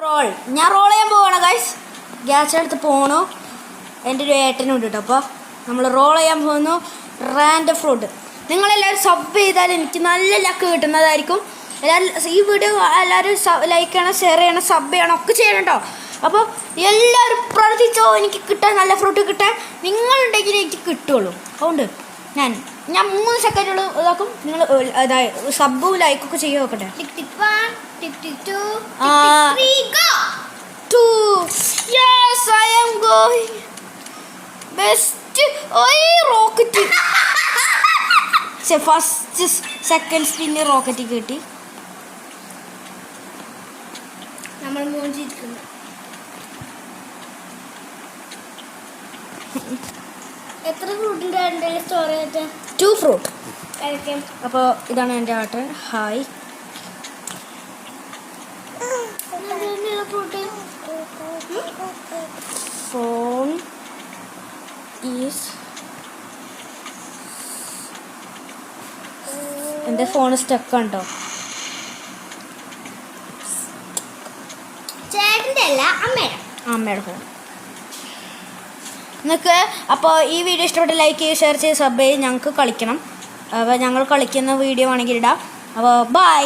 ഞാൻ റോൾ ചെയ്യാൻ പോവാണ് ഗൈസ്. ഗ്യാസ് എടുത്ത് പോകണു. എൻ്റെ ഒരു ഏട്ടനുണ്ട് കേട്ടോ. അപ്പോൾ നമ്മൾ റോൾ ചെയ്യാൻ പോകുന്നു. Random fruit. നിങ്ങളെല്ലാവരും സബ് ചെയ്താൽ എനിക്ക് നല്ല ലക്ക് കിട്ടുന്നതായിരിക്കും. ഈ വീഡിയോ എല്ലാവരും ലൈക്ക് ചെയ്യണം, ഷെയർ ചെയ്യണം, സബ് ചെയ്യണം, ഒക്കെ ചെയ്യണം കേട്ടോ. അപ്പോൾ എല്ലാവരും പ്രവർത്തിച്ചോ എനിക്ക് കിട്ടാൻ, നല്ല ഫ്രൂട്ട് കിട്ടാൻ. നിങ്ങളുണ്ടെങ്കിൽ എനിക്ക് കിട്ടുള്ളൂ. അതുകൊണ്ട് ഞാൻ 3 സെക്കൻഡുകൾ ഇതാക്കും. നിങ്ങൾ സബും ലൈക്കൊക്കെ ചെയ്യുക നോക്കട്ടെ. Rocket first second spin rocket കിട്ടി. നമ്മൾ മൂഞ്ചിരിക്കുന്നു. എത്ര ഫ്രൂട്ടിൻ്റെ സ്റ്റോറി 2 ഫ്രൂട്ട്. അപ്പോൾ ഇതാണ് എൻ്റെ ആട്ടൻ. ഹായ്. ഫോൺ ഈസ് എൻ്റെ ഫോൺ സ്റ്റക്കാണ് കേട്ടോ. ചേട്ടൻ്റെ അല്ല, അമ്മയുടെ ഫോൺ. നിങ്ങൾക്ക് അപ്പോൾ ഈ വീഡിയോ ഇഷ്ടപ്പെട്ട് ലൈക്ക് ചെയ്ത് ഷെയർ ചെയ്ത് സബ് ചെയ്ത് ഞങ്ങൾക്ക് കളിക്കണം. അപ്പോൾ ഞങ്ങൾ കളിക്കുന്ന വീഡിയോ ആണെങ്കിൽ ഇടാം. അപ്പോൾ ബൈ.